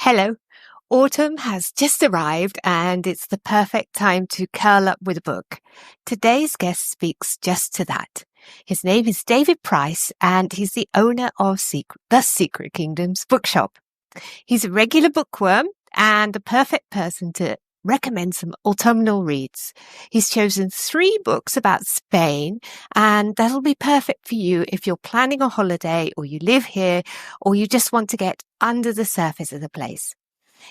Hello. Autumn has just arrived and it's the perfect time to curl up with a book. Today's guest speaks just to that. His name is David Price and he's the owner of The Secret Kingdom's Bookshop. He's a regular bookworm and the perfect person to recommend some autumnal reads. He's chosen 3 books about Spain, and that'll be perfect for you if you're planning a holiday or you live here or you just want to get under the surface of the place.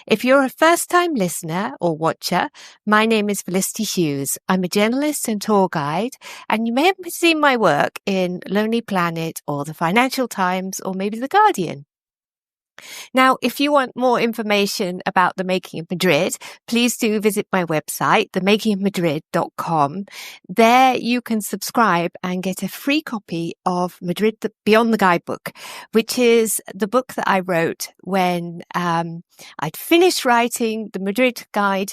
If you're a first-time listener or watcher, my name is Felicity Hughes. I'm a journalist and tour guide, and you may have seen my work in Lonely Planet or the Financial Times or maybe The Guardian. Now, if you want more information about the Making of Madrid, please do visit my website, themakingofmadrid.com. There you can subscribe and get a free copy of Madrid Beyond the Guidebook, which is the book that I wrote when I'd finished writing the Madrid guide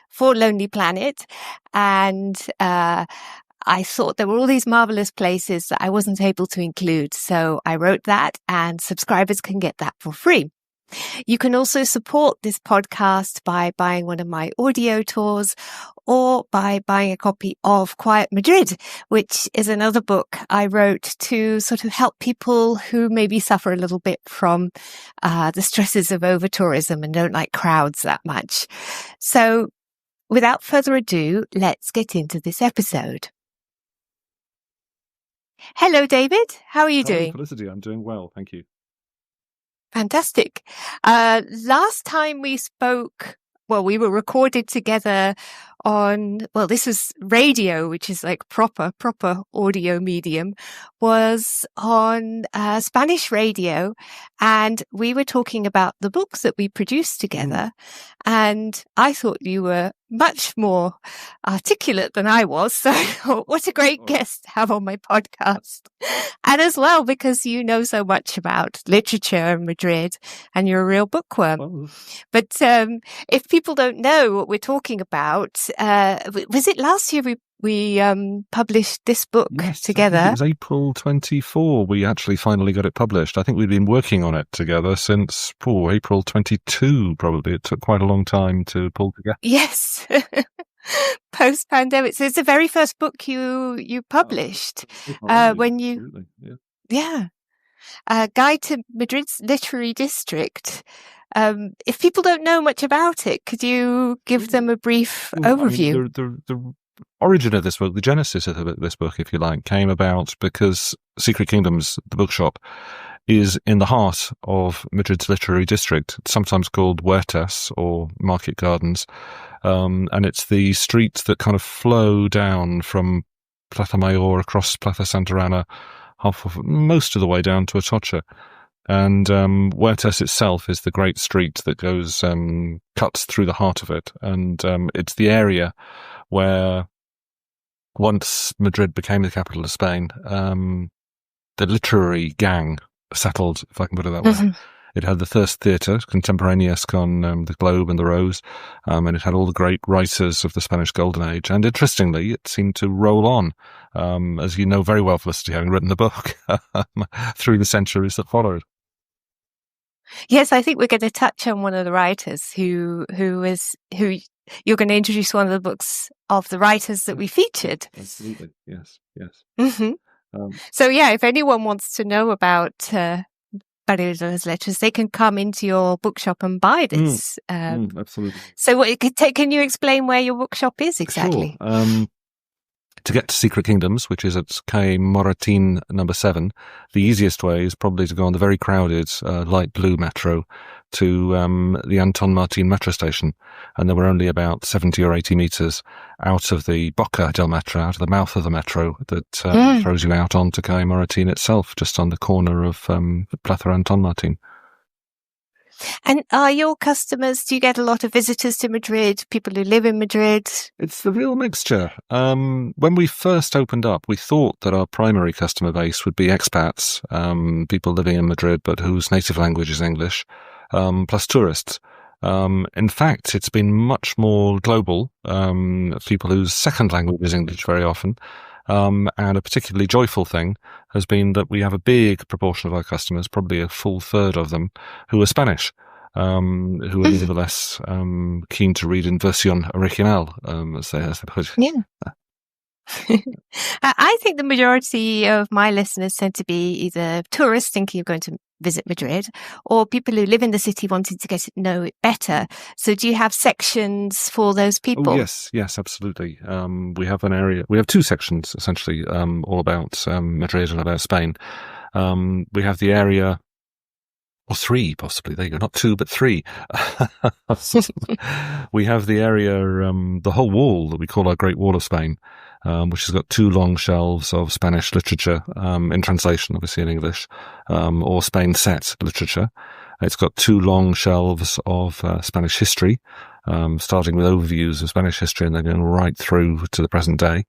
for Lonely Planet. And I thought there were all these marvelous places that I wasn't able to include. So I wrote that and subscribers can get that for free. You can also support this podcast by buying one of my audio tours or by buying a copy of Quiet Madrid, which is another book I wrote to sort of help people who maybe suffer a little bit from the stresses of over-tourism and don't like crowds that much. So without further ado, let's get into this episode. Hello, David. How are you doing? Felicity, I'm doing well. Thank you. Fantastic. Last time we spoke, we were recorded together on, this was radio, which is like proper audio medium, was on Spanish radio. And we were talking about the books that we produced together. And I thought you were much more articulate than I was. So what a great guest to have on my podcast. And as well, because you know so much about literature and Madrid and you're a real bookworm. Oh. But if people don't know what we're talking about, was it last year we published this book together? It was April 24. We actually finally got it published. I think we'd been working on it together since April 22, probably. It took quite a long time to pull together. Yes. Post-pandemic. So it's the very first book you published when you... Absolutely. Yeah. Guide to Madrid's Literary District. If people don't know much about it, could you give them a brief overview? The origin of this book, the genesis of this book, if you like, came about because Secret Kingdoms, the bookshop, is in the heart of Madrid's literary district. It's sometimes called Huertas or Market Gardens. And it's the streets that kind of flow down from Plaza Mayor across Plaza Santa Ana, most of the way down to Atocha. And Huertas itself is the great street that goes, cuts through the heart of it. And it's the area where once Madrid became the capital of Spain, the literary gang settled, if I can put it that way. Mm-hmm. It had the first theatre, contemporaneous on the Globe and the Rose, and it had all the great writers of the Spanish Golden Age. And interestingly, it seemed to roll on, as you know very well, Felicity, having written the book, through the centuries that followed. Yes, I think we're going to touch on one of the writers who you're going to introduce one of the books of the writers that we featured. Absolutely, yes. Mm-hmm. So if anyone wants to know about Barrios Letters, they can come into your bookshop and buy this. Absolutely. So can you explain where your bookshop is exactly? Sure. To get to Secret Kingdoms, which is at Calle Moratín number 7, the easiest way is probably to go on the very crowded light blue metro to the Anton Martin metro station. And there were only about 70 or 80 meters out of the Boca del Metro, out of the mouth of the metro, that throws you out onto Calle Moratín itself, just on the corner of Plaza Anton Martin. And are your customers, do you get a lot of visitors to Madrid, people who live in Madrid? It's the real mixture. When we first opened up, we thought that our primary customer base would be expats, people living in Madrid but whose native language is English, plus tourists. In fact, it's been much more global, people whose second language is English very often. And a particularly joyful thing has been that we have a big proportion of our customers, probably a full third of them, who are Spanish. who are nevertheless keen to read in version original, as they put it. Yeah. I think the majority of my listeners tend to be either tourists thinking of going to visit Madrid or people who live in the city wanting to get to know it better. So do you have sections for those people? Oh, yes, absolutely. We have we have two sections, essentially, all about Madrid and about Spain. We have the area, or three, possibly. There you go. Not two, but three. We have the area, the whole wall that we call our Great Wall of Spain, which has got two long shelves of Spanish literature, in translation, obviously in English, or Spain set literature. It's got two long shelves of Spanish history, starting with overviews of Spanish history and then going right through to the present day,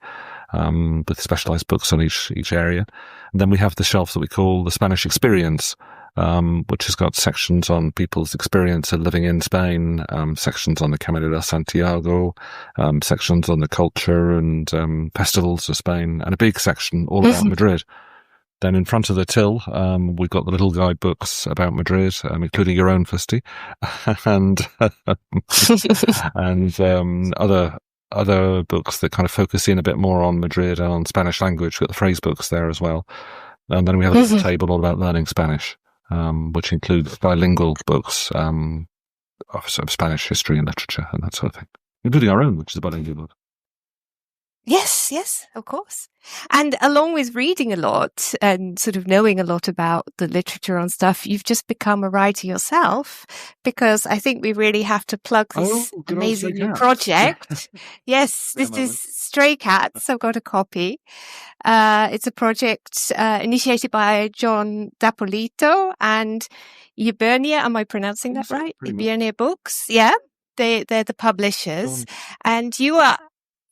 with specialized books on each area. And then we have the shelf that we call the Spanish Experience, which has got sections on people's experience of living in Spain, sections on the Camino de Santiago, sections on the culture and festivals of Spain, and a big section all about Madrid. Then in front of the till, we've got the little guidebooks about Madrid, including your own, Felicity, and other books that kind of focus in a bit more on Madrid and on Spanish language. We've got the phrase books there as well. And then we have a table all about learning Spanish, which includes bilingual books of Spanish history and literature and that sort of thing, including our own, which is a bilingual book. Yes, of course. And along with reading a lot and sort of knowing a lot about the literature and stuff, you've just become a writer yourself, because I think we really have to plug this amazing new project. Yes, this is Stray Cats. I've got a copy. It's a project initiated by John Dapolito and Hibernia. Am I pronouncing that right? Hibernia Books. Yeah, they're the publishers. And you are,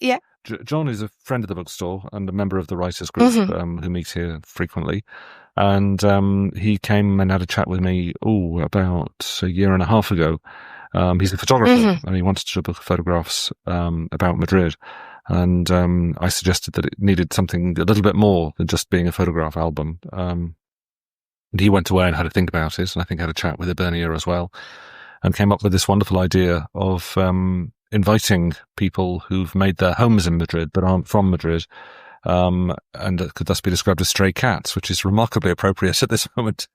yeah. John is a friend of the bookstore and a member of the writers group who meet here frequently. And he came and had a chat with me, about a year and a half ago. He's a photographer and he wanted to do a book of photographs about Madrid. And I suggested that it needed something a little bit more than just being a photograph album. And he went away and had a think about it, and I think had a chat with Hibernia as well, and came up with this wonderful idea of inviting people who've made their homes in Madrid but aren't from Madrid, and could thus be described as stray cats, which is remarkably appropriate at this moment.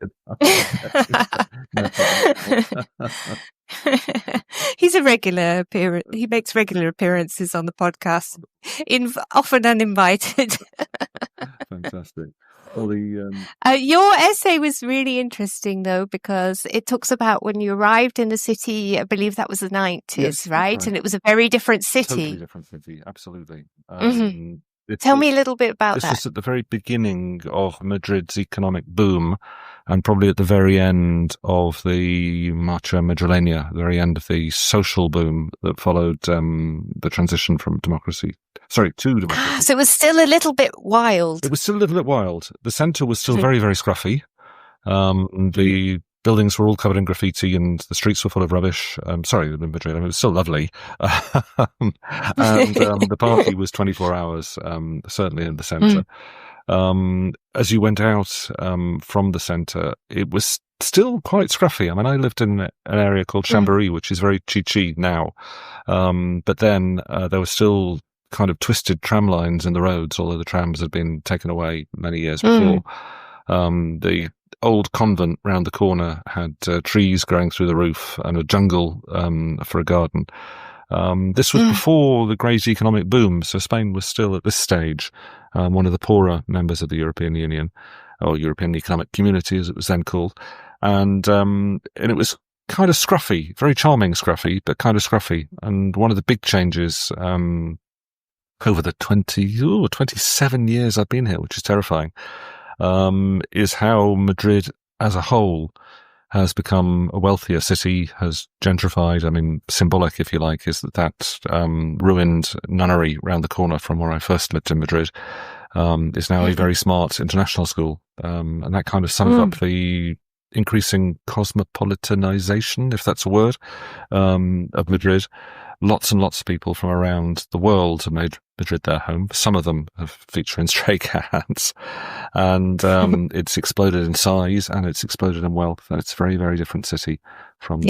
He's a regular appearance. He makes regular appearances on the podcast, often uninvited. Fantastic. Well, your essay was really interesting, though, because it talks about when you arrived in the city. I believe that was the 90s, yes, right? And it was a very different city. Totally different city, absolutely. Tell me a little bit about that. This was at the very beginning of Madrid's economic boom, and probably at the very end of the Marcha Madrileña, the very end of the social boom that followed the transition from to democracy. So it was still a little bit wild. It was still a little bit wild. The centre was still very, very scruffy. The buildings were all covered in graffiti and the streets were full of rubbish. Sorry, Madrid, it was still lovely. And the party was 24 hours, certainly in the centre. As you went out from the centre, it was still quite scruffy. I mean, I lived in an area called Chambéry, which is very chichi now. But then there were still kind of twisted tram lines in the roads, although the trams had been taken away many years before. The old convent round the corner had trees growing through the roof and a jungle for a garden. This was before the great economic boom, so Spain was still at this stage one of the poorer members of the European Union, or European Economic Community as it was then called. And it was kind of scruffy, very charming scruffy, but kind of scruffy. And one of the big changes over the 27 years I've been here, which is terrifying, is how Madrid as a whole has become a wealthier city, has gentrified. I mean, symbolic, if you like, is that ruined nunnery round the corner from where I first lived in Madrid is now a very smart international school. And that kind of sums up the increasing cosmopolitanization, if that's a word, of Madrid. lots and lots of people from around the world have made Madrid their home. Some of them have featured in stray cats, and it's exploded in size and it's exploded in wealth. And it's a very, very different city from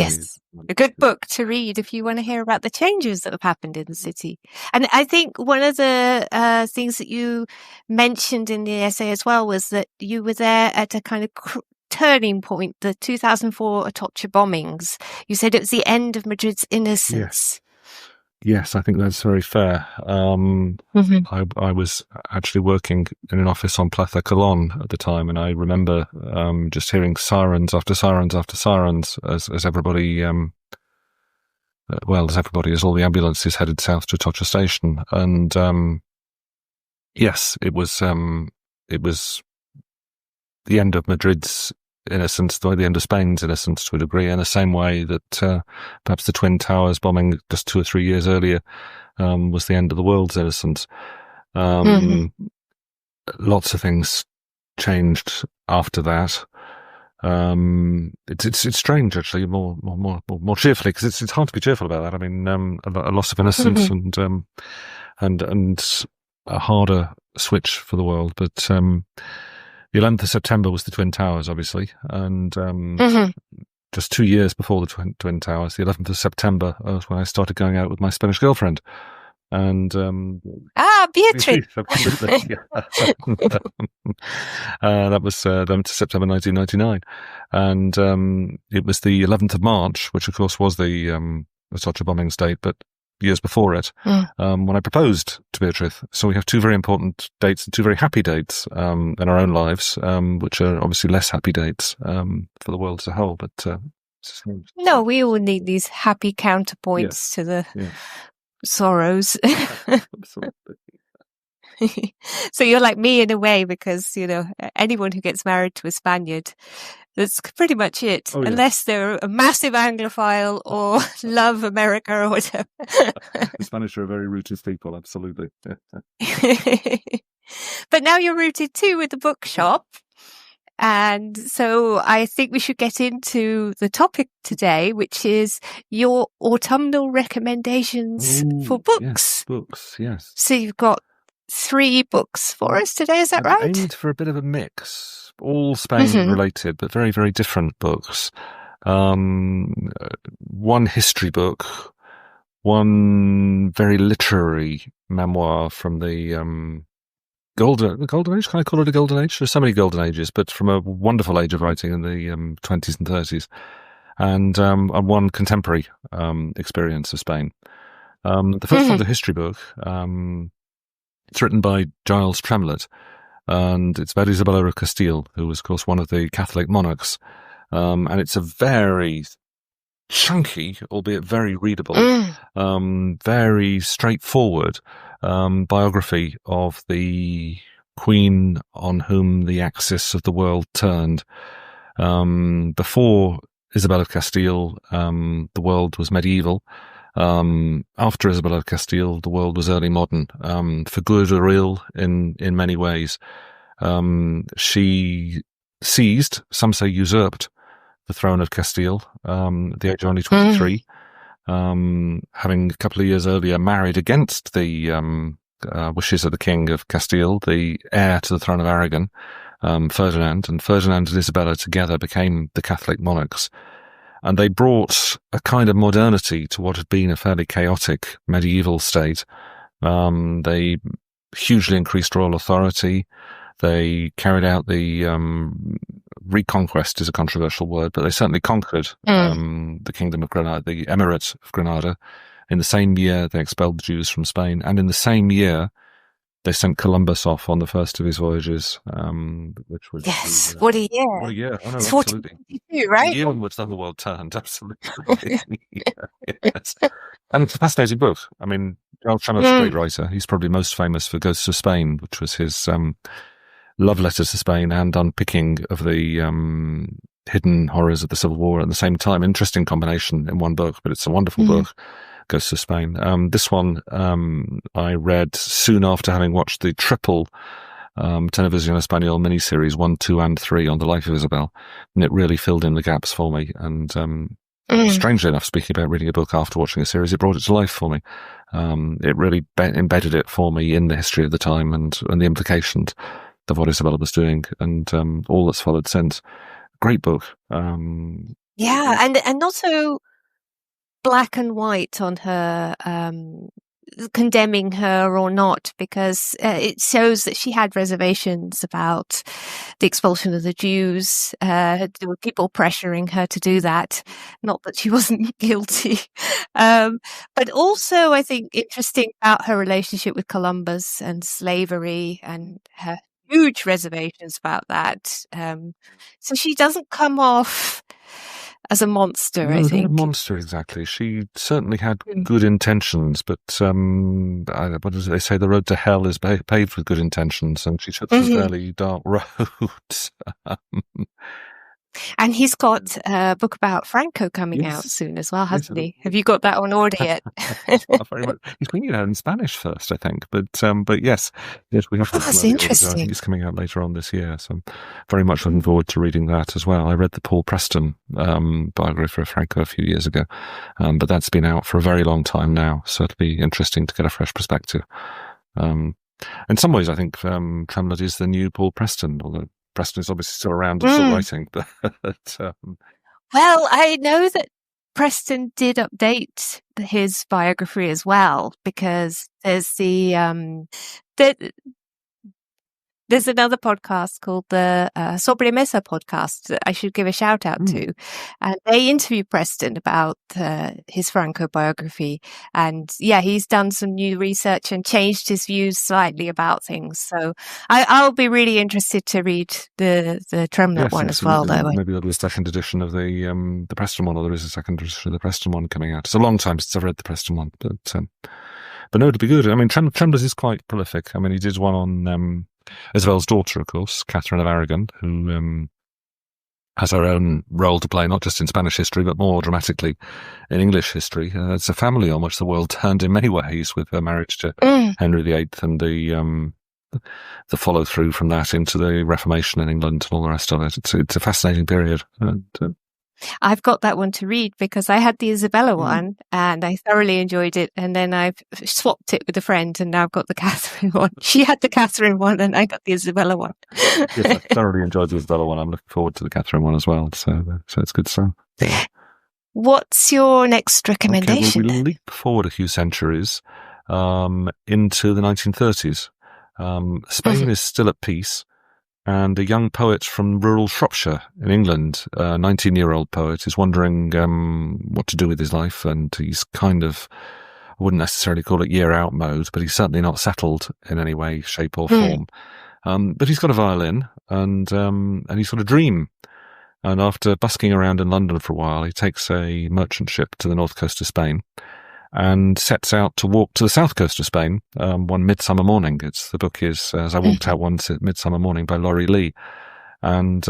a good book to read if you want to hear about the changes that have happened in the city. And I think one of the things that you mentioned in the essay as well was that you were there at a kind of turning point, the 2004 Atocha bombings. You said it was the end of Madrid's innocence. Yes, I think that's very fair. I was actually working in an office on Plaza Colón at the time, and I remember just hearing sirens after sirens after sirens as everybody, as all the ambulances headed south to Atocha station. And yes, it was the end of Madrid's innocence, the end of Spain's innocence to a degree, in the same way that perhaps the Twin Towers bombing just 2 or 3 years earlier was the end of the world's innocence. Lots of things changed after that. It's strange, actually, more cheerfully, because it's hard to be cheerful about that. I mean, a loss of innocence and a harder switch for the world, but the 11th of September was the Twin Towers, obviously, and just 2 years before the Twin Towers, the 11th of September, was when I started going out with my Spanish girlfriend. And Beatriz. Absolutely. That was 11th of September 1999, and it was the 11th of March, which of course was the Atocha bombings date, but years before it, when I proposed to Beatriz. So we have two very important dates, two very happy dates in our own lives, which are obviously less happy dates for the world as a whole. But no, we all need these happy counterpoints to the sorrows. Absolutely. So you're like me in a way, because anyone who gets married to a Spaniard, that's pretty much it, unless they're a massive Anglophile or love America or whatever. The Spanish are a very rooted people, absolutely. But now you're rooted too with the Bookshop. And so I think we should get into the topic today, which is your autumnal recommendations for books. Yes, books, yes. So you've got 3 books for us today, is that right? I aimed for a bit of a mix, all Spain related, but very, very different books. One history book, one very literary memoir from the golden age. Can I call it a golden age? There's so many golden ages, but from a wonderful age of writing in the 20s and 30s, and one contemporary experience of Spain. The first one's a history book. It's written by Giles Tremlett, and it's about Isabella of Castile, who was, of course, one of the Catholic monarchs. And it's a very chunky, albeit very readable, very straightforward biography of the queen on whom the axis of the world turned. Before Isabella of Castile, the world was medieval. After Isabella of Castile, the world was early modern, for good or ill in many ways. She seized, some say usurped, the throne of Castile at the age of only 23, having a couple of years earlier married against the wishes of the king of Castile, the heir to the throne of Aragon, Ferdinand. And Ferdinand and Isabella together became the Catholic monarchs. And they brought a kind of modernity to what had been a fairly chaotic medieval state. They hugely increased royal authority. They carried out the reconquest is a controversial word, but they certainly conquered the Kingdom of Granada, the Emirate of Granada. In the same year, they expelled the Jews from Spain. And in the same year, they sent Columbus off on the first of his voyages, which was... Yes, what a year. What a year. Oh, no, it's absolutely. 1492, right? The year on which the whole world turned, absolutely. Yes. And it's a fascinating book. I mean, Giles Tremlett's a great writer. He's probably most famous for Ghosts of Spain, which was his love letters to Spain and unpicking of the hidden horrors of the Civil War at the same time. Interesting combination in one book, but it's a wonderful book. Ghosts of Spain. This one I read soon after having watched the triple Televisión Español miniseries 1, 2, and 3 on the life of Isabel, and it really filled in the gaps for me. And strangely enough, speaking about reading a book after watching a series, it brought it to life for me. It really embedded it for me in the history of the time and the implications of what Isabella was doing, and all that's followed since. Great book. Yeah, and not so black and white on her condemning her or not, because it shows that she had reservations about the expulsion of the Jews. There were people pressuring her to do that, not that she wasn't guilty. But also, I think, interesting about her relationship with Columbus and slavery and her huge reservations about that. So she doesn't come off as a monster, No, I not think. a monster, exactly. She certainly had good intentions, but what does they say? The road to hell is paved with good intentions, and she took some fairly dark roads. And he's got a book about Franco coming out soon as well, hasn't he? Have you got that on order yet? Very much. He's bringing it out in Spanish first, I think. But yes, we have. That's interesting. I think it's coming out later on this year, so I'm very much looking forward to reading that as well. I read the Paul Preston biography of Franco a few years ago, but that's been out for a very long time now, so it'll be interesting to get a fresh perspective. In some ways, I think Tremlett is the new Paul Preston, although Preston is obviously still around and still writing. But, well, I know that Preston did update his biography as well, because there's there's another podcast called the Sobremesa podcast that I should give a shout out to. And they interview Preston about his Franco biography. And yeah, he's done some new research and changed his views slightly about things. So I'll be really interested to read the Tremlett one as well, though. Maybe there'll be a second edition of the Preston one, or there is a second edition of the Preston one coming out. It's a long time since I've read the Preston one, but no, it'll be good. I mean, Tremlett is quite prolific. I mean, he did one on Isabella's daughter, of course, Catherine of Aragon, who has her own role to play, not just in Spanish history, but more dramatically in English history. It's a family on which the world turned in many ways, with her marriage to Henry VIII and the follow through from that into the Reformation in England and all the rest of it. It's a fascinating period. I've got that one to read because I had the Isabella one and I thoroughly enjoyed it. And then I've swapped it with a friend and now I've got the Catherine one. She had the Catherine one and I got the Isabella one. Yes, I thoroughly enjoyed the Isabella one. I'm looking forward to the Catherine one as well. So it's good stuff. What's your next recommendation? Okay, well, we'll leap forward a few centuries into the 1930s. Spain is still at peace. And a young poet from rural Shropshire in England, a 19-year-old poet, is wondering what to do with his life. And he's kind of, I wouldn't necessarily call it year-out mode, but he's certainly not settled in any way, shape or form. But he's got a violin and he's got a dream. And after busking around in London for a while, he takes a merchant ship to the north coast of Spain and sets out to walk to the south coast of Spain one midsummer morning. The book is As I Walked Out One Midsummer Morning by Laurie Lee. And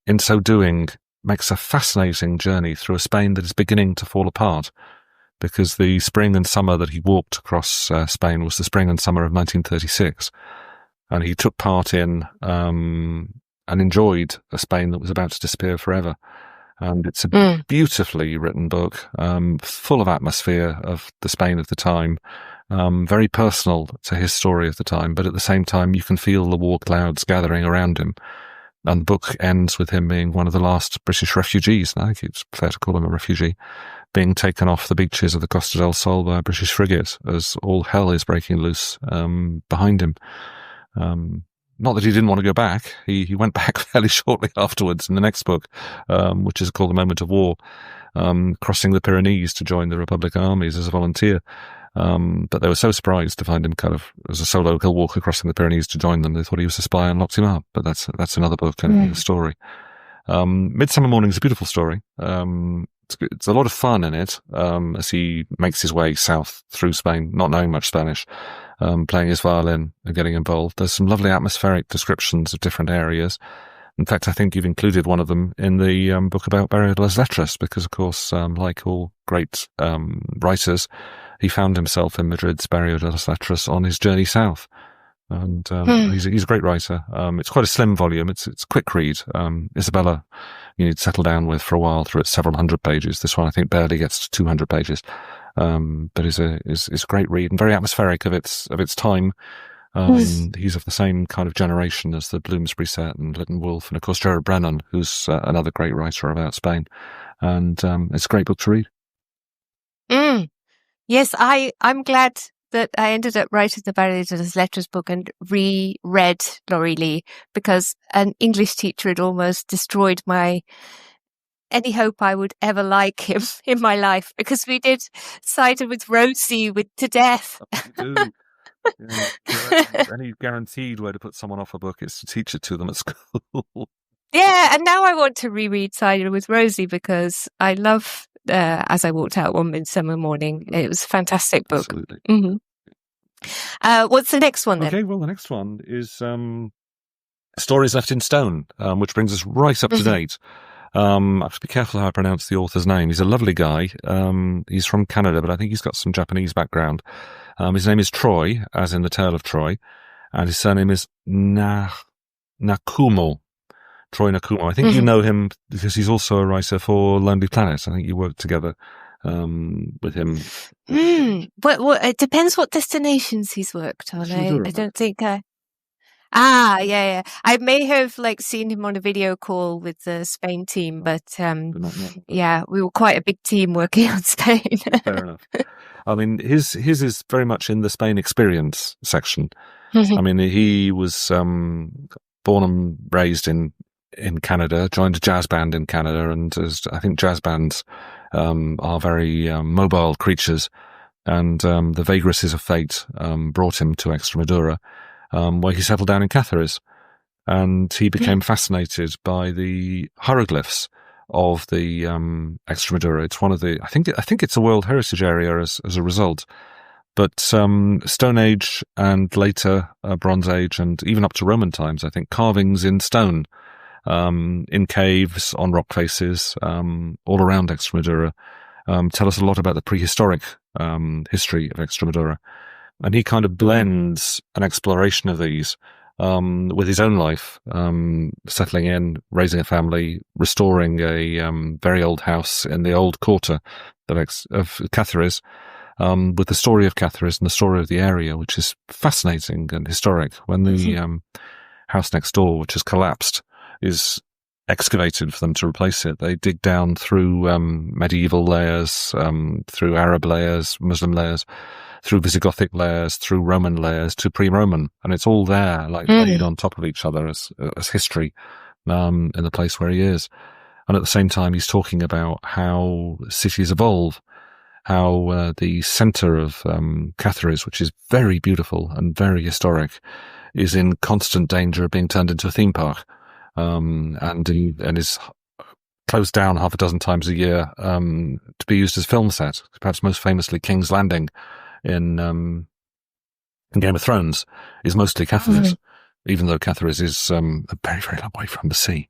in so doing, makes a fascinating journey through a Spain that is beginning to fall apart, because the spring and summer that he walked across Spain was the spring and summer of 1936. And he took part in and enjoyed a Spain that was about to disappear forever. And it's a beautifully written book, full of atmosphere of the Spain of the time, very personal to his story of the time, but at the same time you can feel the war clouds gathering around him. And the book ends with him being one of the last British refugees, and I think it's fair to call him a refugee, being taken off the beaches of the Costa del Sol by a British frigate as all hell is breaking loose behind him. Not that he didn't want to go back. He went back fairly shortly afterwards in the next book, which is called The Moment of War, crossing the Pyrenees to join the Republican armies as a volunteer. But they were so surprised to find him kind of as a solo hill walker crossing the Pyrenees to join them. They thought he was a spy and locked him up. But that's another book and a story. Midsummer Morning is a beautiful story. It's a lot of fun in it, as he makes his way south through Spain, not knowing much Spanish, playing his violin and getting involved. There's some lovely atmospheric descriptions of different areas. In fact, I think you've included one of them in the book about Barrio de las Letras, because, of course, like all great writers, he found himself in Madrid's Barrio de las Letras on his journey south. And he's a great writer. It's quite a slim volume. It's a quick read. Isabella, you need to settle down with for a while through its several hundred pages. This one, I think, barely gets to 200 pages. But is a great read and very atmospheric of its time. He's of the same kind of generation as the Bloomsbury set and Lytton Wolfe, and of course Gerard Brennan, who's another great writer about Spain. And it's a great book to read. Yes, I'm glad that I ended up writing the Variedades Letters book and reread Laurie Lee, because an English teacher had almost destroyed any hope I would ever like him in my life, because we did Cider with Rosie to death. You do. Yeah, any guaranteed way to put someone off a book is to teach it to them at school. Yeah, and now I want to reread Cider with Rosie because I love As I Walked Out One Midsummer Morning. It was a fantastic book. Absolutely. What's the next one then? Okay, well, the next one is Stories Left in Stone, which brings us right up to date. I have to be careful how I pronounce the author's name. He's a lovely guy. He's from Canada, but I think he's got some Japanese background. His name is Troy, as in the Tale of Troy, and his surname is Nahumko. Troy Nahumko. I think you know him because he's also a writer for Lonely Planet. I think you worked together with him. Well, it depends what destinations he's worked on. I don't think yeah. I may have seen him on a video call with the Spain team, but yeah, we were quite a big team working on Spain. Fair enough. I mean, his is very much in the Spain experience section. I mean, he was born and raised in Canada, joined a jazz band in Canada, and I think jazz bands are very mobile creatures, and the vagaries of fate brought him to Extremadura, where he settled down in Cáceres, and he became fascinated by the hieroglyphs of the Extremadura. It's one of the I think it's a World Heritage Area as a result. But Stone Age and later Bronze Age and even up to Roman times, I think, carvings in stone, in caves, on rock faces, all around Extremadura, tell us a lot about the prehistoric history of Extremadura. And he kind of blends an exploration of these with his own life, settling in, raising a family, restoring a very old house in the old quarter of Cáceres, with the story of Cáceres and the story of the area, which is fascinating and historic. When the house next door, which has collapsed, is excavated for them to replace it, they dig down through medieval layers, through Arab layers, Muslim layers, through Visigothic layers, through Roman layers to pre-Roman, and it's all there, laid on top of each other as history in the place where he is. And at the same time, he's talking about how cities evolve, how the centre of Cáceres, which is very beautiful and very historic, is in constant danger of being turned into a theme park, and is closed down half a dozen times a year to be used as film set. Perhaps most famously, King's Landing in Game of Thrones is mostly Cáceres, even though Cáceres is a very, very long way from the sea.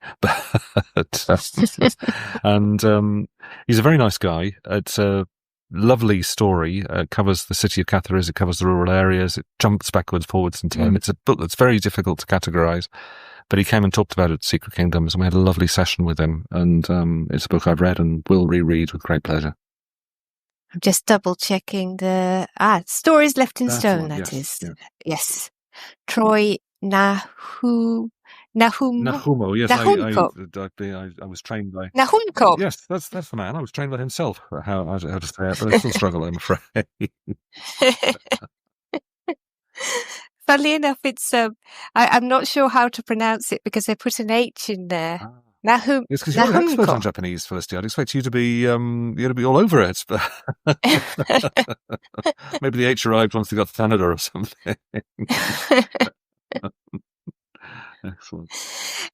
And he's a very nice guy. It's a lovely story. It covers the city of Cáceres. It covers the rural areas. It jumps backwards, forwards in time. It's a book that's very difficult to categorize. But he came and talked about it at Secret Kingdoms, and we had a lovely session with him. And it's a book I've read and will reread with great pleasure. I'm just double checking the Stories Left in Stone. That is, yes. Troy Nahumko. Yes, I was trained by Nahumko. Yes, that's the man. I was trained by himself how to say it, but I still struggle, I'm afraid. Funnily enough, it's I'm not sure how to pronounce it because I put an H in there. It's because you're an expert on Japanese, Felicity. I'd expect you to be all over it. Maybe the H arrived once they got to Canada or something. Excellent.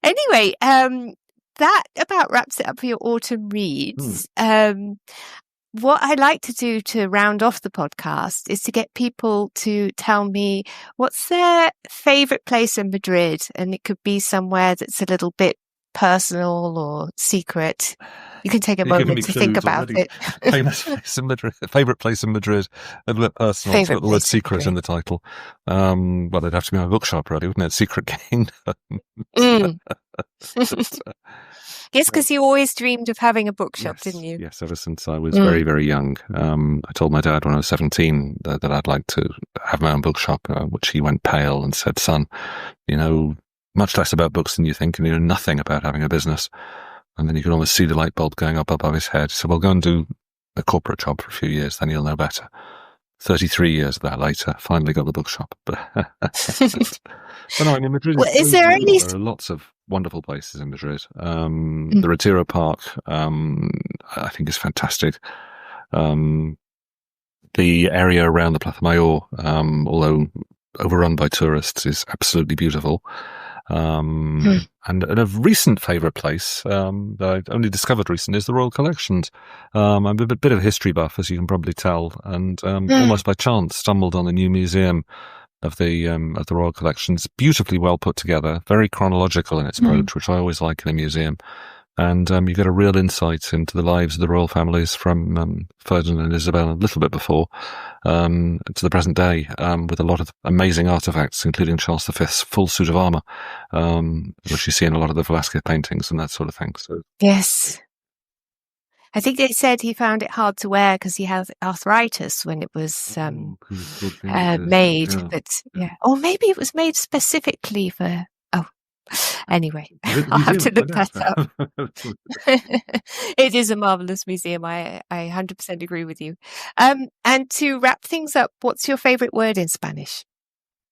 Anyway, that about wraps it up for your autumn reads. What I like to do to round off the podcast is to get people to tell me what's their favourite place in Madrid, and it could be somewhere that's a little bit personal or secret, you can take a moment to think about it. Favorite place in Madrid, a little bit personal. It's got the word secret in the title. Well, it'd have to be my bookshop, really, wouldn't it? Secret Kingdom. Yes, because you always dreamed of having a bookshop, didn't you? Yes, ever since I was very, very young. I told my dad when I was 17 that I'd like to have my own bookshop, which he went pale and said, son, you know much less about books than you think, and you know nothing about having a business. And then you could almost see the light bulb going up above his head. So we'll go and do a corporate job for a few years, then you'll know better. 33 years of that later, finally got the bookshop. But no, I mean, Madrid there are lots of wonderful places in Madrid. The Retiro Park, I think, is fantastic. The area around the Plaza Mayor, although overrun by tourists, is absolutely beautiful. And a recent favourite place that I only discovered recently is the Royal Collections. I'm a bit of a history buff, as you can probably tell, and almost by chance stumbled on the new museum of the Royal Collections. Beautifully well put together, very chronological in its approach, which I always like in a museum. And you get a real insight into the lives of the royal families from Ferdinand and Isabella a little bit before to the present day, with a lot of amazing artifacts, including Charles V's full suit of armour, which you see in a lot of the Velázquez paintings and that sort of thing. So yes. I think they said he found it hard to wear because he had arthritis when it was made. Yeah. But or maybe it was made specifically for... Anyway, I'll have to look that up. It is a marvellous museum. I 100% agree with you. And to wrap things up, what's your favourite word in Spanish?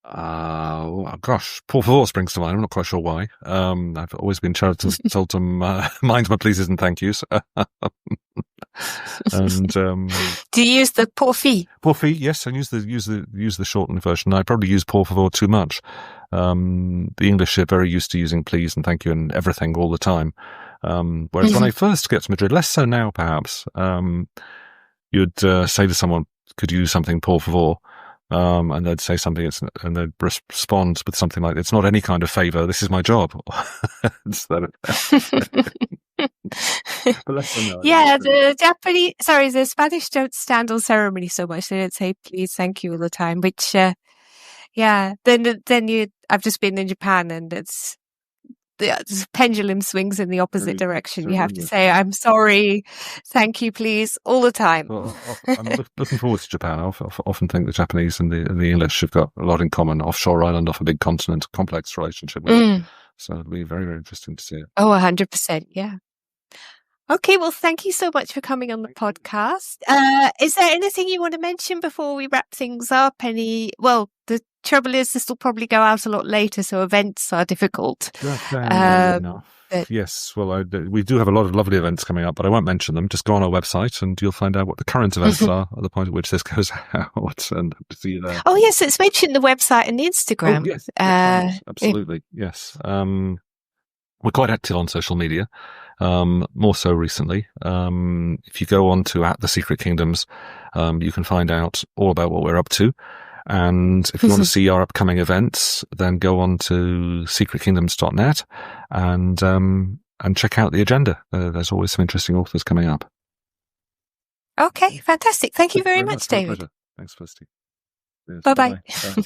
Gosh, por favor springs to mind. I'm not quite sure why. I've always been told to mind my pleases and thank yous. And do you use the por fi? Por fi, yes, I use the shortened version. I probably use por favor too much. The English are very used to using please and thank you and everything all the time. Whereas when I first get to Madrid, less so now perhaps, you'd say to someone, could you do something por favor? And they'd say something, and they'd respond with something like, it's not any kind of favour, this is my job. The Spanish don't stand on ceremony so much. They don't say please, thank you all the time, which, I've just been in Japan and the pendulum swings in the opposite direction. You have to say, I'm sorry, thank you, please, all the time. Well, I'm looking forward to Japan. I often think the Japanese and the English have got a lot in common. Offshore island, off a big continent, complex relationship with it. So it'll be very, very interesting to see it. Oh, 100%, yeah. Okay, well, thank you so much for coming on the podcast. Is there anything you want to mention before we wrap things up? The trouble is this will probably go out a lot later, so events are difficult. Yes, well, we do have a lot of lovely events coming up, but I won't mention them. Just go on our website and you'll find out what the current events are at the point at which this goes out, and see you there. Oh, yes, it's mentioned the website and the Instagram. Oh, yes, absolutely, yes. We're quite active on social media, more so recently. If you go on to @The Secret Kingdoms, you can find out all about what we're up to. And if you want to see our upcoming events, then go on to secretkingdoms.net and check out the agenda. There's always some interesting authors coming up. Okay, fantastic. Thank you very much, David. Pleasure. Thanks, Felicity. Bye-bye. Bye.